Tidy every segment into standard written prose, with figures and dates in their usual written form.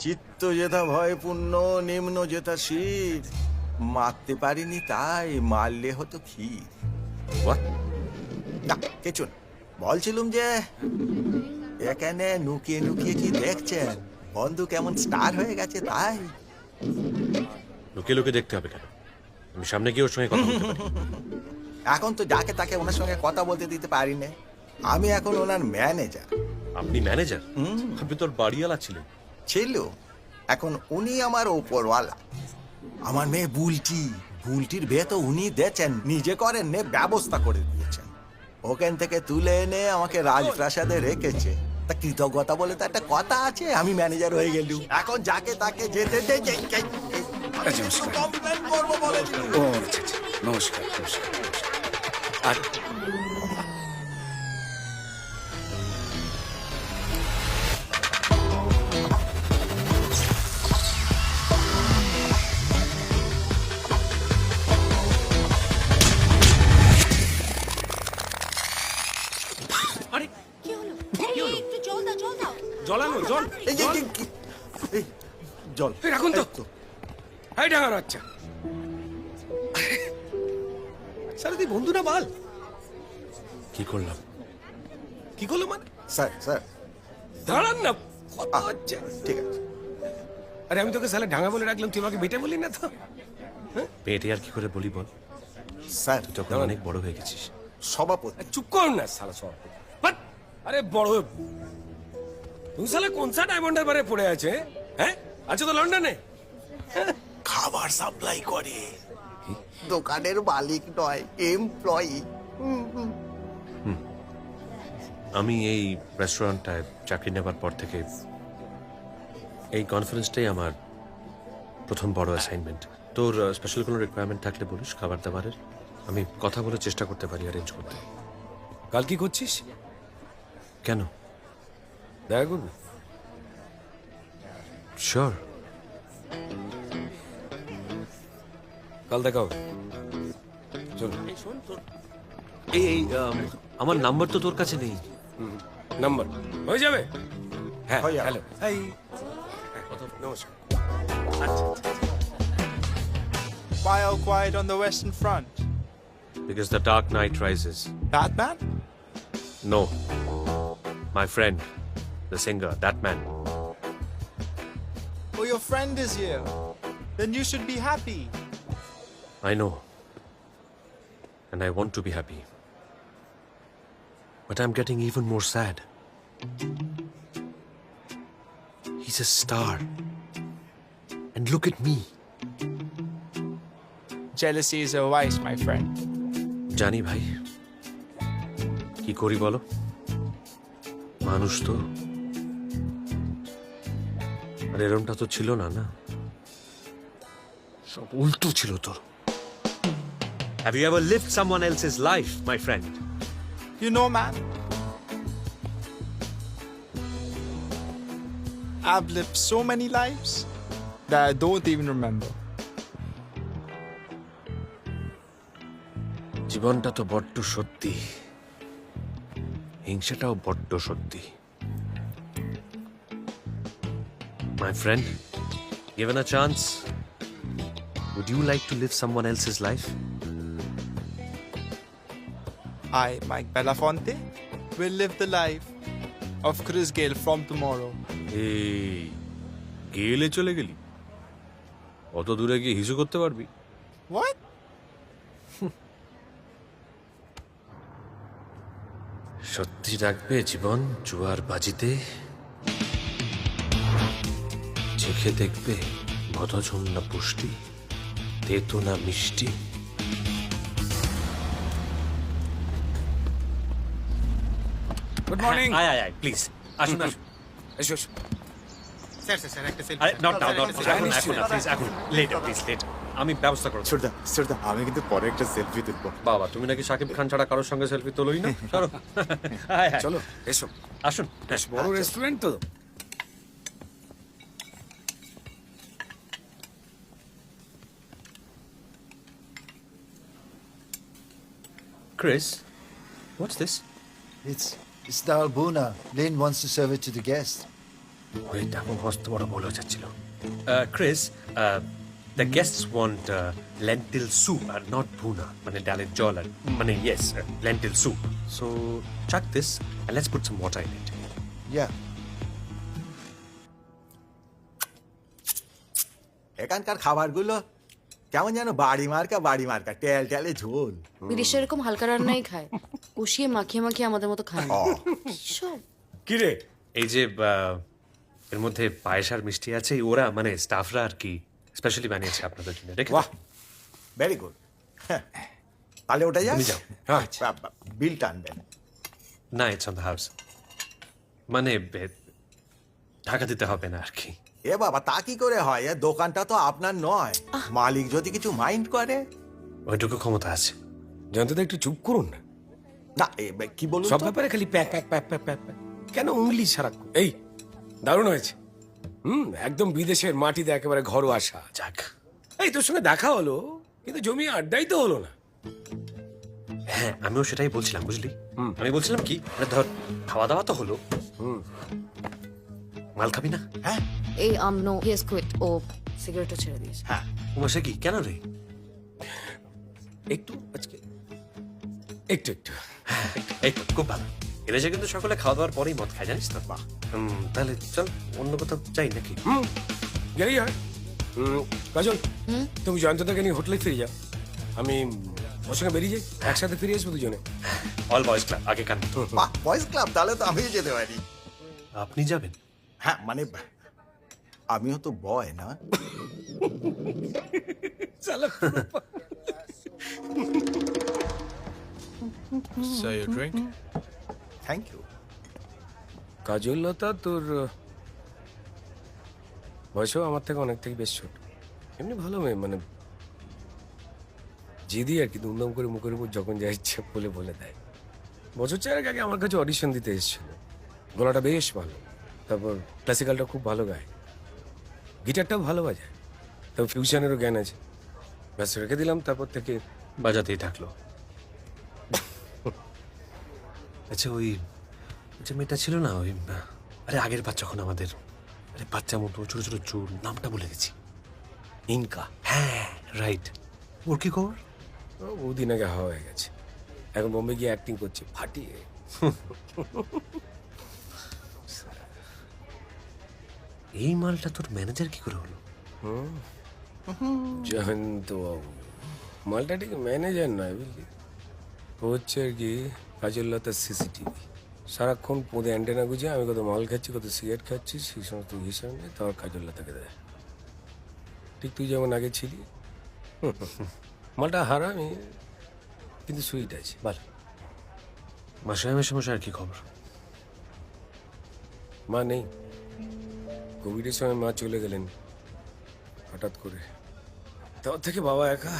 চিত্ত যেথা ভয় পূর্ণ, নিম্ন যেথা শীত। মারতে পারিনি তাই, মারলে হতো ক্ষীর। What? না কিছু না, বলছিলুম যে এখানে নুকিয়ে নুকিয়ে কি দেখছেন? বন্ধু কেমন স্টার হয়ে গেছে তাই। লুকিয়ে লুকিয়ে দেখতে হবে কেন? আমি সামনে গিয়ে ওর সঙ্গে কথা বলতে পারি। এখন তো যাকে তাকে ওনার সঙ্গে কথা বলতে দিতে পারি না। আমি এখন ওনার ম্যানেজার। আপনি ম্যানেজার? আপনি তোর বাড়িওয়ালা ছিলেন। ছিল, এখন উনি আমার ওপরওয়ালা। আমার মেয়ে বুলটি, বুলটির বিয়ে তো উনি দিয়েছেন, নিজে করেন নে, ব্যবস্থা করে দিয়েছেন। ওখান থেকে তুলে এনে আমাকে রাজপ্রাসাদে রেখেছে। তা কৃতজ্ঞতা বলে তো একটা কথা আছে, আমি ম্যানেজার হয়ে গেলুম। এখন যাকে তাকে যেতে দে। আচ্ছা, নমস্কার। কমপ্লেন করবো বলে দিলুম। ও আচ্ছা আচ্ছা, নমস্কার নমস্কার। আর আরে কি হলো? এই, একটু জল দাও, জল দাও। জলানো জল এই, এই, জল এই, রাখুন তো। এই তো। হাই ডাঙার বাচ্চা, সারা তুই বন্ধু না বাল? কি করলাম? কি করলো মানে? স্যার স্যার, দাঁড়ান না, কথা হচ্ছে। ঠিক আছে। আরে আমি তোকে সালে ডাঙা বলে রাখলাম, তুই আমাকে বেটে বলি না তো? পেটে আর কি করে বলি বল? স্যার তুই তখন অনেক বড় হয়ে গেছিস। সভাপতি। আরে চুপ কর না সালা সব। বাট আরে বড় তুই সালে কোন সা ডায়মন্ডের বারে পড়ে আছে? হ্যাঁ, আচ্ছা তো লন্ডনে। খাবার সাপ্লাই করে, দোকানের মালিক নয়, এমপ্লয়ি। আমি এই রেস্টুরেন্টটায় চাকরি নেবার পর থেকে এই কনফারেন্সটাই আমার প্রথম বড় অ্যাসাইনমেন্ট। তোর স্পেশাল কোনো রিকোয়ারমেন্ট থাকলে বলিস খাবার দাবারের, আমি কথা বলে চেষ্টা করতে পারি অ্যারেঞ্জ করতে। কাল কি করছিস? কেন? দেখা করবি? শিওর। কাল দেখা হবে। চল। এই এই আমার নাম্বার তো তোর কাছে নেই। নাম্বার হয়ে যাবে? হ্যাঁ, হয়ে যাবে। হ্যালো। হাই। নমস্কার। Why all quiet on the Western Front? Because the dark night rises. Batman? No. My friend, the singer, that man. Oh, your friend is here. Then you should be happy. I know. And I want to be happy. But I'm getting even more sad. He's a star. And look at me. Jealousy is a vice, my friend. জানি ভাই, কি করি বলো? মানুষ তো। আর এরমটা তো ছিল না, না? সব উল্টো ছিল তো। Have you ever lived someone else's life, my friend? You know, man, I've lived so many lives that I don't even remember. জীবনটা তো বড্ড সত্যি, হিংসাটাও বড্ড সত্যি। My friend, given a chance, would you like to live someone else's life? I, Mike Belafonte, will live the life of Chris Gale from tomorrow. এই গেলে চলে গেলি, অত দূরে গিয়ে হিসু করতে পারবি? What? সত্যি রাখবে জীবন জুয়ার বাজিতে, চেখে দেখবে মধুঝম না পুষ্টি, তেতো না মিষ্টি। Good morning. আয় আয় আয় প্লিজ, আসুন আসুন। এসো এসো। আরে নট নাও, নট এখন এখন প্লিজ, এখন লেটার প্লিজ, লেটার আমি ব্যবস্থা করছি। শ্রদ্ধা আমি কিন্তু পরে একটা সেলফি তুলবো। বাবা, তুমি নাকি শাকিব খান ছাড়া কারোর সঙ্গে সেলফি তোলোই না? চলো আয় আয়, চলো এসো। আসুন। বেশ বড় রেস্টুরেন্ট তো। Chris, what's this? It's the albuna. Lynn wants to serve it to the guests. ওই এখন হস্ত বড় ভুল হয়ে যাচ্ছিল। Chris, the guests want lentil soup are not ভুনা, মানে ডালের জল আর মানে ইয়েস লেন্টিল স্যুপ। সো চাক this and let's put some water in it. ইয়া এখানকার খাবারগুলো কেমন যেন বাড়ি মার্কা টেল টেলে ঝোল। বিদেশে এরকম হালকা রান্নাই খায়, কষিয়ে মাখিয়ে মাখিয়ে আমাদের মতো খায় না। ও সব কি রে এই যে এর মধ্যে পায়েস আর মিষ্টি আছে, ওরা মানে স্টাফরা আর কি স্পেশালি বানিয়েছে আপনাদের জন্য। রেখে বাহ ভেরি গুড। তাহলে ওটা যাও, আচ্ছা বিলটা আনবেন। না, ইটস অন দ্য হাউস, মানে টাকা দিতে হবে না আর কি। এ বাবা তা কি করে হয়? এ দোকানটা তো আপনার নয়, মালিক যদি কিছু মাইন্ড করে। ওইটুকু ক্ষমতা আছে। জয়ন্তদা একটু চুপ করুন না, না কি বলুন সব তো? ব্যাপারে খালি pack pack pack pack pack pack. কেন উংলি সারাক্ষণ? এই দারুণ হয়েছে, একদম বিদেশের মাটিতে একেবারে ঘরোয়া আসা। যাক, এই তোর সঙ্গে দেখা হলো, কিন্তু জমি আড্ডাই তো হলো না। হ্যাঁ আমিও সেটাই বলছিলাম, বুঝলি? আমি বলছিলাম কি, মানে ধর খাওয়া দাওয়া তো হলো, মাল খাবি না? হ্যাঁ এই আমনো হিয়াস কুইট, ও সিগারেটও ছেড়ে দিয়েছে। হ্যাঁ তোমার সে কি কেন রে? একটু আজকে একটু একটু এই তো, খুব ভালো। এদেশে কিন্তু সকলে খাওয়া দাওয়ার পরেই মদ খায়, জানিস তো? বাহ। তাহলে চল অন্য কোথাও যাই নাকি? গেলেই হয়। কাজল, তুমি জয়ন্তদাকে নিয়ে হোটেলে ফিরে যাও, আমি ওর সঙ্গে বেরিয়ে যাই, একসাথে ফিরে আসবো দুজনে। অল বয়েজ ক্লাব আগে কান। বাহ, বয়েজ ক্লাব, তাহলে তো আমিও যেতে পারি। আপনি যাবেন? হ্যাঁ মানে আমিও তো বয় না। So your drink? Thank you. Kajal Lata তোর বয়সও আমার থেকে অনেক থেকে বেশ ছোট, এমনি ভালো মেয়ে, মানে জিদি আর কি, দুমদাম করে মুখের উপর যখন যা ইচ্ছে বলে দেয়। বছর চারেক আগে আমার কাছে অডিশন দিতে এসেছিল, গলাটা বেশ ভালো, তারপর ক্লাসিক্যালটা খুব ভালো গায়, গিটারটাও ভালো বাজায়, তারপর ফিউশনেরও জ্ঞান আছে। ব্যাস রেখে দিলাম, তারপর থেকে বাজাতেই থাকলো। আচ্ছা ওই যে মেয়েটা ছিল না, ওই আরে আগের বার যখন আমাদের আরে বাচ্চা মতো ছোট ছোট চুল, নামটা ভুলে গেছি। ইনকা হ্যাঁ রাইট, ওর কি খবর? বহুদিন আগে হাওয়া হয়ে গেছে, এখন বোম্বে গিয়ে অ্যাক্টিং করছে ফাটিয়ে। এই মালটা তোর ম্যানেজার কি করে হলো? জয়ন্ত বাবু মালটা ঠিক ম্যানেজার নয়, বুঝলি, ও হচ্ছে আর কি কাজললতার সিসিটিভি। সারাক্ষণ পোঁদে অ্যান্টেনা গুঁজে আমি কত মাল খাচ্ছি, কত সিগারেট খাচ্ছি, সেই সমস্ত হিসাব নেই, তাও কাজললতাকে দেয়। ঠিক তুই যেমন আগে ছিলি। মালটা হারামি কিন্তু সুইট আছে, ভালো। মাসায় মাসে আর কি খবর? মা নেই, কোভিডের সময় মা চলে গেলেন হঠাৎ করে, তারপর থেকে বাবা একা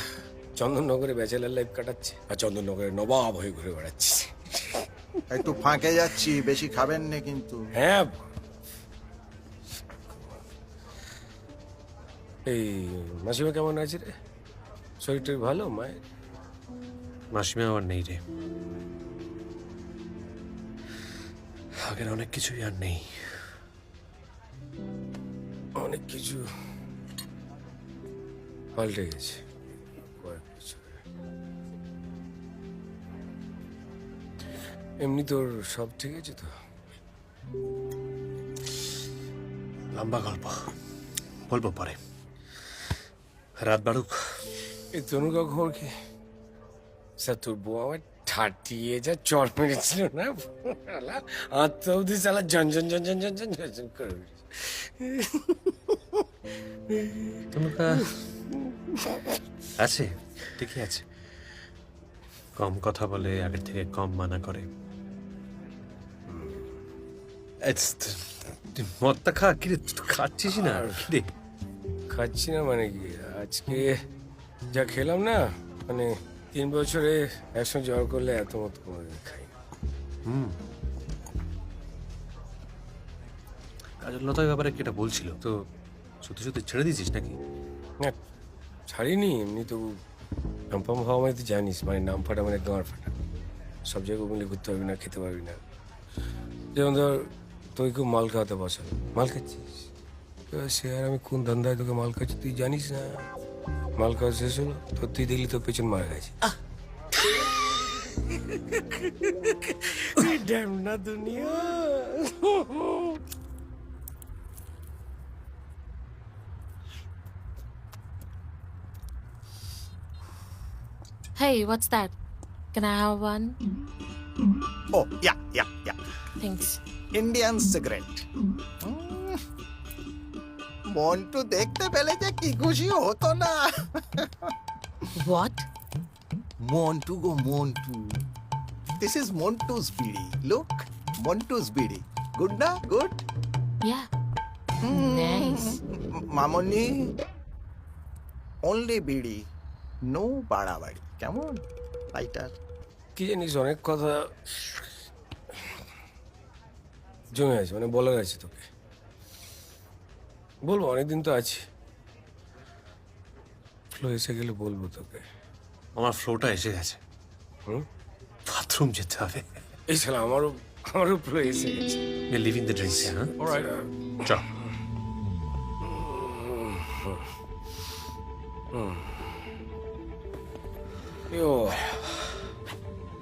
চন্দননগরে ব্যাচেলার লাইফ কাটাচ্ছে, আর চন্দননগরে নবাব হয়ে ঘুরে বেড়াচ্ছে। একটু ফাঁকে যাচ্ছি, বেশি খাবেন না কিন্তু। হ্যাঁ, এই মাসিমা কেমন আছে রে? শরীরটা ভালো মায়ের? মাসিমা আমার নেই রে, আগের অনেক কিছুই আর নেই। অনেক কিছু পাল্টে গেছে কয়েক বছরে। এমনি তোর সব ঠিক আছে তো? লম্বা গল্প, বলবো পরে, রাত বাড়ুক। এই তনুকা খবর কি? স্যার তোর বউ আমার ঠাটিয়ে যা চট মেরেছিল না, আত্মা অব্দি চালা জন জন জন জন জন জন জন জন করে উঠেছে। তনুকা আছে, ঠিকই আছে, কম কথা বলে, আগের থেকে কম মানা করে। তুই মদটা খা, কিরে তুই তো খাচ্ছিস না কিরে? খাচ্ছি না মানে কি, আজকে যা খেলাম না, মানে 3 বছরে একসঙ্গে জ্বর করলে এত মতো কোনোদিন খাই না। কাজল লতার ব্যাপারে কি এটা বলছিল তো, সত্যি সত্যি ছেড়ে দিয়েছিস নাকি? না ছাড়িনি, এমনি তো নামপাম হওয়া মানে তুই জানিস, মানে নাম ফাটা মানে গাঁড় ফাটা, সব জায়গায় মিলে ঘুরতে পারবি না, খেতে পারবি না। যেমন ধর তুই খুব মাল খাওয়াতে পছন্দ, মাল খাচ্ছিস? এবার সে আর আমি কোন ধান্দায় তোকে মাল খাচ্ছি তুই জানিস না। মাল খাওয়া শেষ হলো তো তুই দেখলি তোর পেছন মারা গেছে। না দুনিয়া। Hey, what's that? Can I have one? Oh yeah yeah yeah Thanks. Indian cigarette. Montu দেখতে পেলে যে কি খুশি হতো না। What? মন্টু গো Montu, this is Montu's bidi. Look, Montu's bidi. Good না? গুড। Yeah. Nice. মামনি, অনলি বিড়ি, নো বাড়াবাড়ি। কেমন লাইটার? কি জানিস অনেক কথা জমে আছে, মানে বলার আছে তোকে। বলবো, অনেকদিন তো আছে, ফ্লো এসে গেলে বলবো তোকে। আমার ফ্লোটা এসে গেছে, বাথরুম যেতে হবে। এই ছেলে আমারও ফ্লো এসে গেছে। লিভিং দ্য ড্রিঙ্কস, হ্যাঁ? চ। ও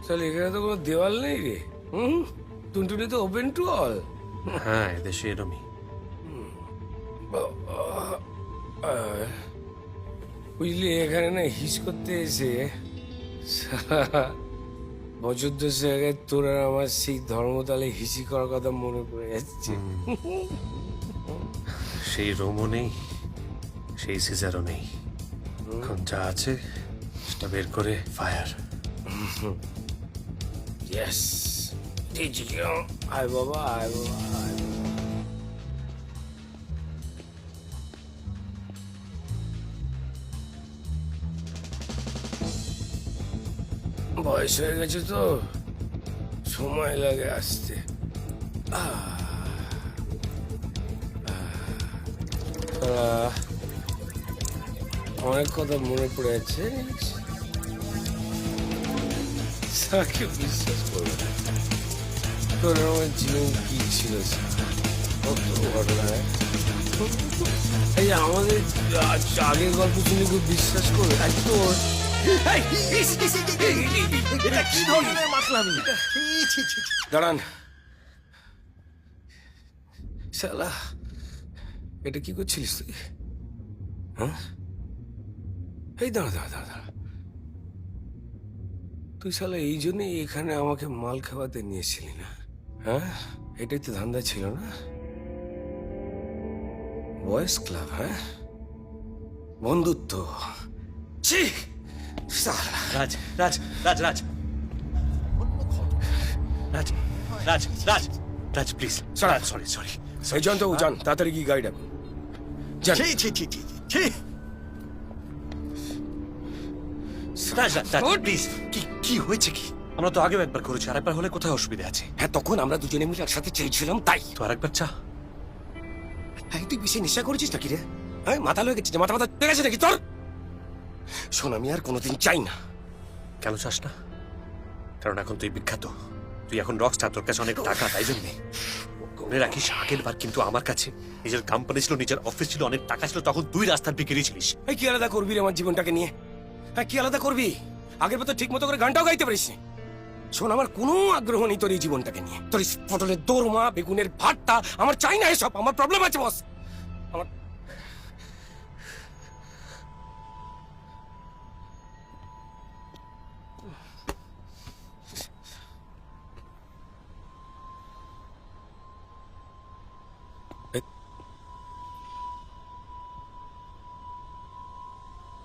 চল, এখানে তো কোনো দেওয়াল নেই রে। টুনটুনি তো ওপেন টু অল। হ্যাঁ, এদেশে এরমই। বুঝলি, এখানে না হিস করতে এসে বছর 10 আগে তোর আর আমার সেই ধর্মতালে হিসি করার কথা মনে পড়ে যাচ্ছে। সেই রোমও নেই, সেই সিজারও নেই। এখন যা আছে সেটা বের করে ফায়ার। ইয়েস, আয় বাবা, আয় বাবা, আয় বাবা। বয়স হয়ে গেছে তো, সময় লাগে আসতে। অনেক কথা মনে পড়ে যাচ্ছে। সাকে বিশ্বাস করবে না, তোর আমার জীবন কি ছিল, কত ঘটনা। এই আমাদের আগের গল্প শুনে খুব বিশ্বাস করবে। আর তোর এটা কি ধরনের মাতলামি? দাঁড়ান শালা, এটা কি করছিলিস তুই? হ্যাঁ, এই দাঁড়া দাঁড়া দাঁড়া দাঁড়া, তুই শালা এই জন্যই এখানে আমাকে মাল খাওয়াতে নিয়েছিলি না? হ্যাঁ, এটাই তো ধান্দা ছিল না? বয়েস ক্লাব, হ্যাঁ, বন্ধুত্ব। ছি শালা। Raj Raj Raj Raj Raj Raj Raj Raj please, Sorry. Sorry sorry. এই জান তো জান, তাড়াতাড়ি গিয়ে গাড়ি ডাকুন। জান। ছি ছি ছি ছি ছি। রাজ রাজ রাজ প্লিজ, কি কি হয়েছে কি? আমরা তো আগেও একবার করেছি, আর একবার হলে কোথায় অসুবিধা আছে? হ্যাঁ, তখন আমরা দুজনে মিলে একসাথে চেয়েছিলাম, তাই। তো আরেকবার চা। হ্যাঁ, তুই বেশি নেশা করেছিস নাকি রে? হ্যাঁ, মাথা লয়ে গেছিস, মাথা মাথা ঠিক আছে নাকি তোর? শোন, আমি আর কোনোদিন চাই না। কেন চাস না? কারণ এখন তুই বিখ্যাত, তুই এখন রকস্টার, তোর কাছে অনেক টাকা, তাই জন্যে। মনে রাখিস, আগের বার কিন্তু আমার কাছে নিজের কোম্পানি ছিল, নিজের অফিস ছিল, অনেক টাকা ছিল, তখন তুই রাস্তার বিক্রি ছিলিস। এই কি আলাদা করবি রে আমার জীবনটাকে নিয়ে? হ্যাঁ, কি আলাদা করবি? আগের মতো ঠিক মতো করে গানটাও গাইতে পারিস না। শোন, আমার কোনো আগ্রহ নেই তোর এই জীবনটাকে নিয়ে। তোর এই পটলের দোরমা, বেগুনের ভাতটা আমার চাই না। এসব আমার প্রবলেম আছে বস। আমার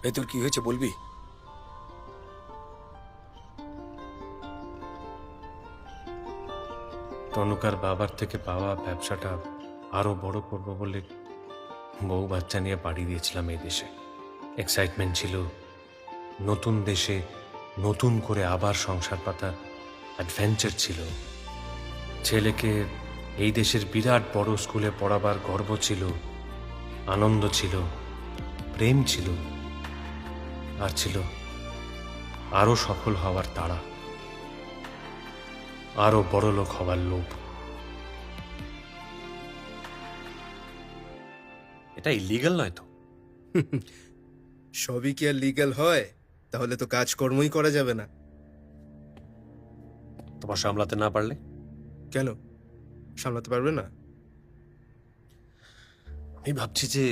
এই তোর কি হয়েছে বলবি? তনুকার বাবার থেকে পাওয়া ব্যবসাটা আরো বড় করব বলে বউ বাচ্চা নিয়ে পাড়ি দিয়েছিলাম এই দেশে। এক্সাইটমেন্ট ছিল, নতুন দেশে নতুন করে আবার সংসার পাতার অ্যাডভেঞ্চার ছিল। ছেলেকে এই দেশের বিরাট বড় স্কুলে পড়াবার গর্ব ছিল, আনন্দ ছিল, প্রেম ছিল, আর ছিল আরো সফল হওয়ার তাড়া, আরো বড় লোক হওয়ার লোভ। এটা ইলিগাল নয় তো? সবই কি আর লিগ্যাল হয়? তাহলে তো কাজকর্মই করা যাবে না। তোমার সামলাতে না পারলে? কেন সামলাতে পারবে না? আমি ভাবছি যে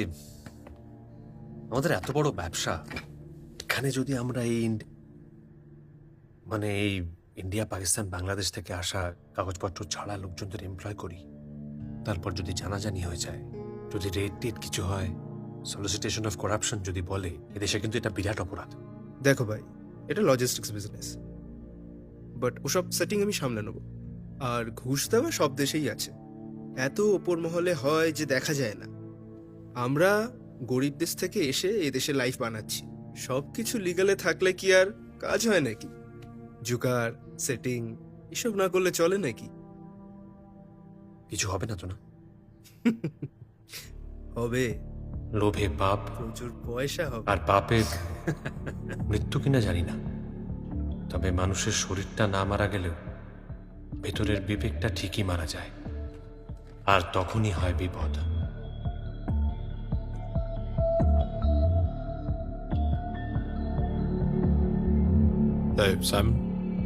আমাদের এত বড় ব্যবসা, এখানে যদি আমরা মানে এই ইন্ডিয়া, পাকিস্তান, বাংলাদেশ থেকে আসা কাগজপত্র ছাড়া লোকজনদের এমপ্লয় করি, তারপর যদি জানাজানি হয়ে যায়, যদি রেড টেট কিছু হয়, সলিসিটেশন অফ করাপশন যদি বলে, এদেশে কিন্তু এটা বিরাট অপরাধ। দেখো ভাই, এটা লজিস্টিক্স বিজনেস, বাট ওসব সেটিং আমি সামলে নেব। আর ঘুষ দেওয়া সব দেশেই আছে, এত ওপর মহলে হয় যে দেখা যায় না। আমরা গরিব দেশ থেকে এসে এদেশে লাইফ বানাচ্ছি, সব কিছু লিগালে থাকলে কি আর কাজ হয় নাকি? জুকার সেটিং এসব না করলে চলে নাকি? কিছু হবে না তো? না হবে, লোভে পাপ, প্রচুর পয়সা হবে। আর পাপের মৃত্যু কিনা জানি না, তবে মানুষের শরীরটা না মারা গেলেও ভেতরের বিবেকটা ঠিকই মারা যায়, আর তখনই হয় বিপদ। Hey, Simon,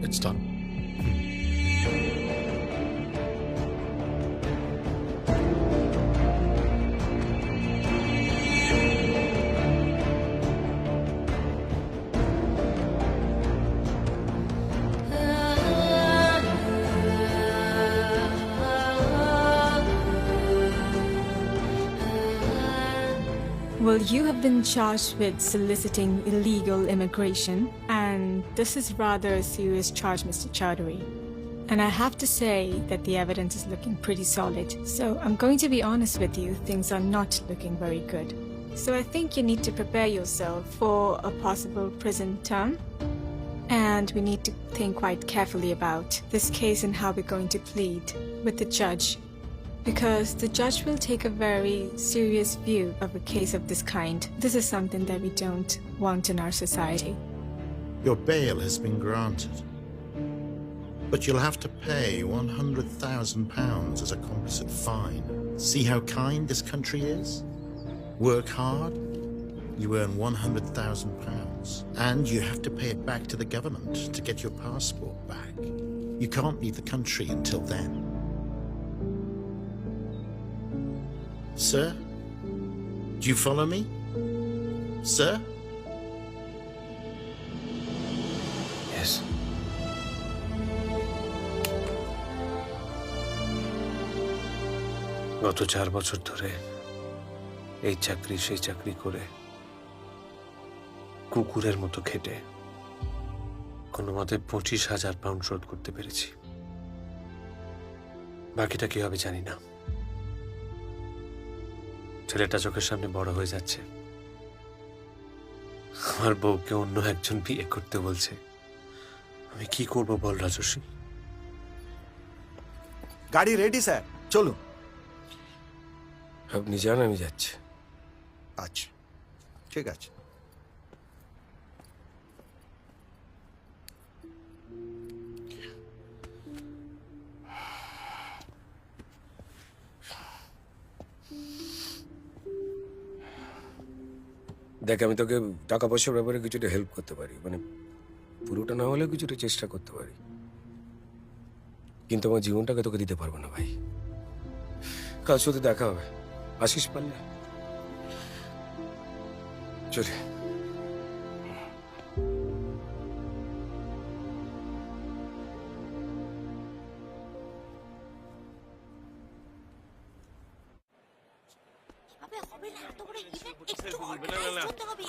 it's done. Well, you have been charged with soliciting illegal immigration, and this is rather a serious charge, Mr. Chowdhury. And I have to say that the evidence is looking pretty solid. So I'm going to be honest with you, things are not looking very good. So I think you need to prepare yourself for a possible prison term. And we need to think quite carefully about this case and how we're going to plead with the judge. Because the judge will take a very serious view of a case of this kind. This is something that we don't want in our society. Your bail has been granted, but you'll have to pay £100,000 as a composite fine. See how kind this country is? Work hard, you earn £100,000, and you have to pay it back to the government to get your passport back. You can't leave the country until then. Sir? Do you follow me? Sir? Yes. গত 4 বছর ধরে এই চাকরি সেই চাকরি করে কুকুরের মতো খেটে কোনো মতে 25,000 পাউন্ড শোধ করতে পেরেছি। বাকিটা কি হবে জানি না। ছেলেটা চোখের সামনে বড় হয়ে যাচ্ছে, আমার বউকে অন্য একজন বিয়ে করতে বলছে। আমি কি করব বল রাজস্বী? গাড়ি রেডি স্যার, চলুন। আপনি যান, আমি যাচ্ছি। আচ্ছা, ঠিক আছে। দেখ, আমি তোকে টাকা পয়সার ব্যাপারে কিছুটা হেল্প করতে পারি, মানে পুরোটা না হলেও কিছুটা চেষ্টা করতে পারি, কিন্তু আমার জীবনটাকে তোকে দিতে পারবো না ভাই। কাল শুধু দেখা হবে, আসিস পারলে? চলে। আবে হবে না, এত বড় ইভেন্ট একটু অর্গানাইজ করতে হবে।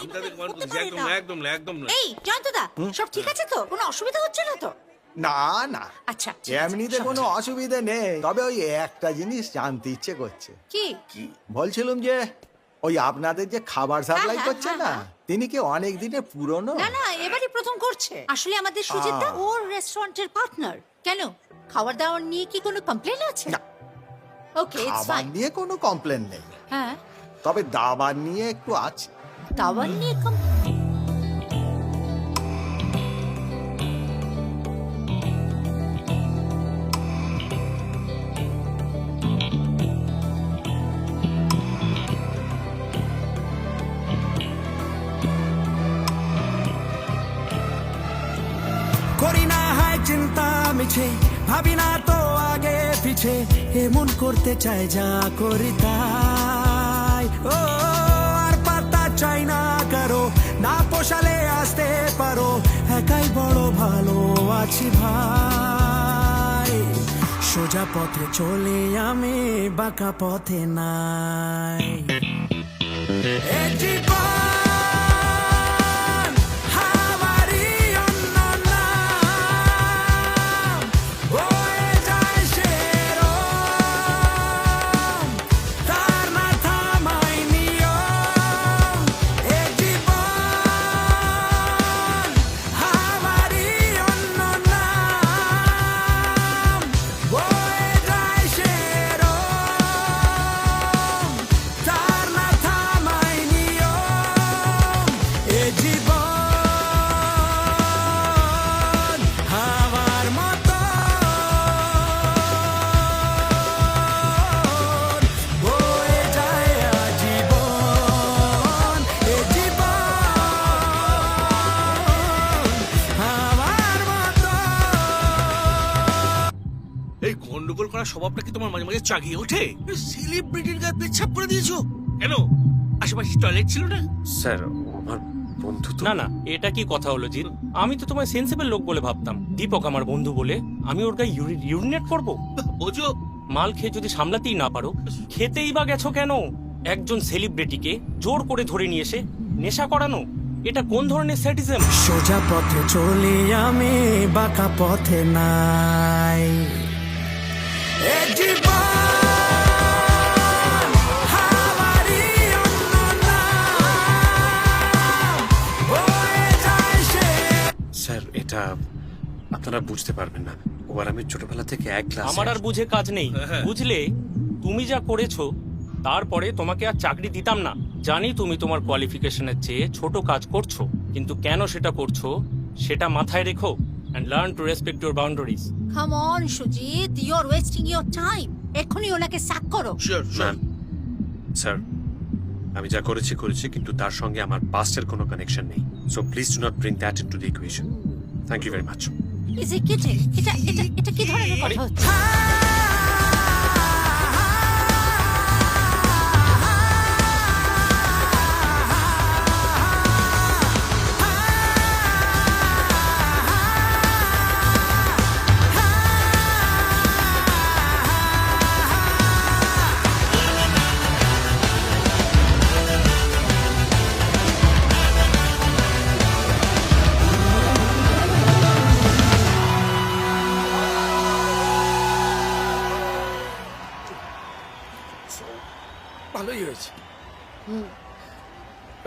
একদম এই জয়ন্তদা, সব ঠিক আছে তো? কোনো অসুবিধা হচ্ছে না তো? না না, আচ্ছা এমনিতে কোনো অসুবিধে নেই, তবে ওই একটা জিনিস জানতে ইচ্ছে করছে। কি? বলছিলাম যে ওই আপনাদের যে খাবার সাপ্লাই হ্যাঁ, করছে না, তিনি কি অনেক দিনের পুরনো? না না, এবারই প্রথম করছে। আসলে আমাদের সুজিতদা ওর রেস্টুরেন্টের পার্টনার। কেন, খাবার দাবার নিয়ে কি কোনো কমপ্লেন আছে? না, ওকে, ইটস খাবার ফাইন। নিয়ে কোনো কমপ্লেন নেই, হ্যাঁ, তবে দাবার নিয়ে একটু আছে। খাবার নিয়ে মিছে ভাবি না তো আগে পিছে এমন করতে চাই যা করি তাই ও আর পাতা চাই না কারো না পোষালে আসতে পারো একাই বড় ভালো আছি ভাই সোজা পথে চলে আমি বাঁকা পথে নাই এ জীবন আমারই অন্য নাম বয়ে যায় সেরম তার না থামাই নিয়ম এ জীবন আমারই অন্য নাম বয়ে যায় সেরম তার না থামাই নিয়ম এ জীবন আমার মতো বয়ে যায় আজীবন এ জীবন আমার মতো এই গন্ডগোল করার স্বভাবটা কি তোমার মাঝে মাঝে চাগিয়ে ওঠে? সেলিব্রিটির গায়ে পেচ্ছাপ করে দিয়েছো কেন? আশেপাশে টয়লেট ছিল না? স্যার আমার বন্ধু তো না না, এটা কি কথা হলো জিৎ? আমি তো তোমায় সেন্সিবল লোক বলে ভাবতাম। দীপক আমার বন্ধু বলে আমি ওর গায়ে ইউরিনেট করবো? বোঝো, মাল খেয়ে যদি সামলাতেই না পারো, খেতেই বা গেছো কেন? একজন সেলিব্রিটিকে জোর করে ধরে নিয়ে এসে নেশা করানো, এটা কোন ধরনের স্যাডিজম? সোজা পথে চলি আমি বাঁকা পথে নাই এ জীবন আমারই অন্য নাম বয়ে যায় সে স্যার এটা আপনারা বুঝতে পারবেন না। ও আর আমি ছোটবেলা থেকে এক ক্লাস। আমার আর বুঝে কাজ নেই, বুঝলে? তুমি যা করেছো তারপরে তোমাকে আর চাকরি দিতাম না। জানি তুমি তোমার কোয়ালিফিকেশনের চেয়ে ছোট কাজ করছো, কিন্তু কেন সেটা করছো সেটা মাথায় রেখো and learn to respect your boundaries. Come on Sujit, you are wasting your time. এখনই ওনাকে স্যাক করো। ম্যাম, স্যার আমি যা করেছি করেছি, কিন্তু তার সঙ্গে আমার পাস্টের কোনো কানেকশন নেই। So please do not bring that into the equation. Thank you very much. Is it kidding? এটা কি ধরনের কথা হচ্ছে? ভালোই হয়েছে।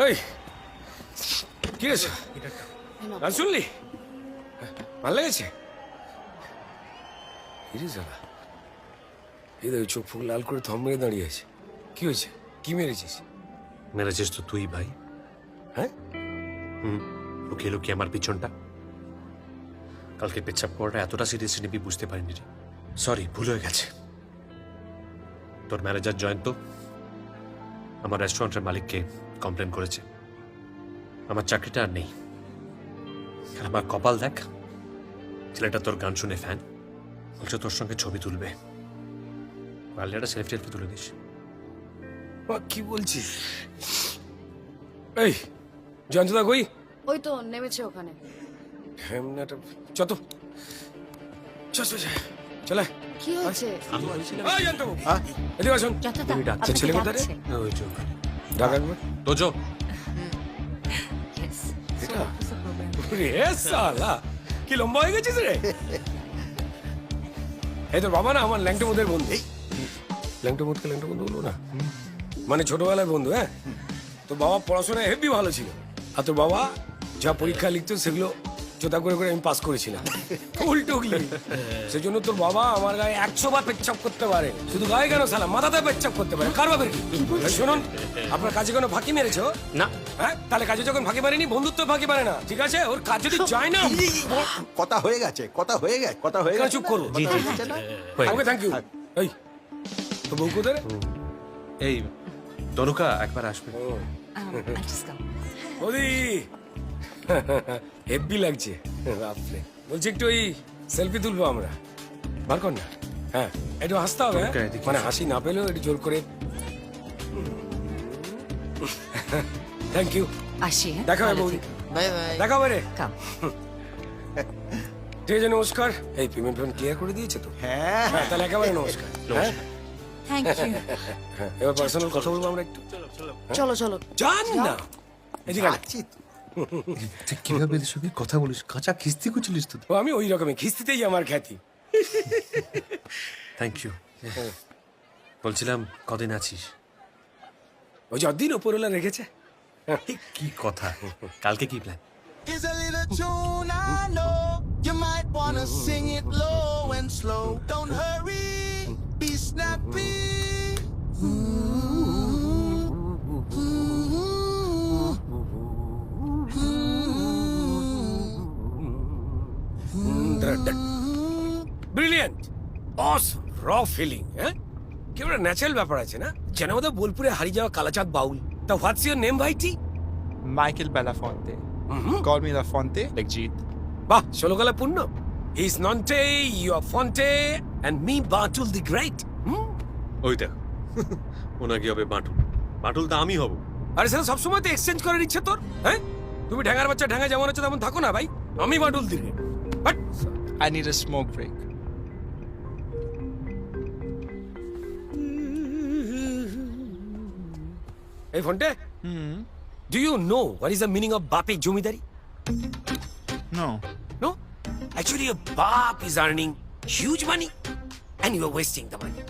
এই কি হয়েছে? গান শুনলি? ভালো লেগেছে? কিরে সালা, এই দেখ চোখ ফুক লাল করে থম মেরে দাঁড়িয়ে আছে। কি হয়েছে? কি মেরেছিস? মেরেছিস তো তুই ভাই। হ্যাঁ? লুকিয়ে লুকিয়ে আমার পিছনটা। কালকে পেচ্ছাপ করাটা এতটা সিরিয়াসলি নিবি বুঝতে পারিনি রে। সরি, ভুল হয়ে গেছে। তোর ম্যানেজার জয়ন্ত আমার রেস্টুরেন্টের মালিককে কমপ্লেন করেছে আমার চাকরিটা আর নেই। আর আমার কপাল দেখ, ছেলেটা তোর গান শুনে ফ্যান, বলছে তোর সঙ্গে ছবি তুলবে। পারলে একটা সেলফি টেলফি তুলে দিস। কি বলছিস? এই জয়ন্তদা কই? ওই তো নেমেছে ওখানে। চত চলে। কি হয়েছে? এদিকে আসুন। তুমি ডাকছো ছেলে কোথায় রে? ওই চোখ ডাক একবার। তোজো এটা ওরে সালা, কি লম্বা হয়ে গেছিস রে? এই তোর বাবা না আমার ল্যাংটো মুদের বন্ধু। ল্যাংটো মুদকে ল্যাংটো বন্ধু বলবো না, মানে ছোটবেলার বন্ধু। হ্যাঁ, তোর বাবা পড়াশোনায় হেভি ভালো ছিল, আর তোর বাবা যা পরীক্ষা লিখতো সেগুলো জোতা করে করে আমি পাস করেছিলাম। উল্টুকলি সেজন্য তোর বাবা আমার গায়ে 100 বার পেচ্ছাপ করতে পারে। শুধু গায়ে কেন সালা, মাথাতে পেচ্ছাপ করতে পারে। কার বাপের কি? শুনুন, আপনার কাজে কোনো ফাঁকি মেরেছো না? হ্যাঁ, তাহলে কাজে যখন ফাঁকি মারেনি, বন্ধুত্ব ফাঁকি মারে না, ঠিক আছে? ওর কাজ যদি যায় না। কথা হয়ে গেছে, কথা হয়ে গেছে, কথা হয়ে গেছে। চুপ করবো। ওকে, থ্যাংক ইউ। এই তো বউ কোথায়? এই তনুকা একবার আসবে। ওদি হেভি লাগছে বাপরে। বলছি একটু ওই সেলফি তুলবো আমরা, বার কর না। হ্যাঁ, একটু হাসতে হবে, হ্যাঁ? Okay, দেখি। মানে হাসি না পেলেও একটু জোর করে। Thank you. আসি হ্যাঁ? দেখা হবে বৌদি, Bye bye. দেখা হবে রে। কাম। ঠিক আছে, নমস্কার। এই পেমেন্ট ক্লিয়ার করে দিয়েছে তো? হ্যাঁ হ্যাঁ, তাহলে একেবারে নমস্কার। হ্যাঁ, থ্যাংক ইউ হ্যাঁ, এবার পার্সোনাল কথা বলবো আমরা একটু। চলো চলো জান না, এদিকে আয়। আছি তো। তুই কিভাবে এদের সঙ্গে কথা বলিস? কাঁচা খিস্তি করছিলিস তো? ও, আমি ওই রকমই, খিস্তিতেই আমার খ্যাতি। Thank you. বলছিলাম কদিন আছিস? ওই যতদিন ওপরওয়ালা রেখেছে। কি কথা, কালকে কি plan? Is a little tune I know. You might wanna sing it low and slow. Don't hurry, be snappy. Brilliant, awesome, raw feeling. হ্যাঁ, কি একটা ন্যাচারাল ব্যাপার আছে না, যেন আমাদের বোলপুরে হারিয়ে যাওয়া কালাচাঁদ বাউল। তা হোয়াটস ইউর নেম ভাইটি? Michael Belafonte. Call me Lafonte, like Jeet. বাহ, ষোলকালা পূর্ণ। Is Nonte, you are Fonte, and me Batul the great. ওই দেখ, ওনা কি হবে বাঁটুল? বাঁটুল তো আমি হব। আরে স্যার, সবসময় তো এক্সচেঞ্জ করার ইচ্ছে তোর। হ্যাঁ, তুমি ঢ্যাঙার বাচ্চা, ঢ্যাঙা যেমন হচ্ছে তেমন থাকো না ভাই। আমি Batul the great. But I need a smoke break. এই ফোনটে, do you know what is the meaning of বাপে জমিদারি? No. No? Actually, your bap is earning huge money and you are wasting the money.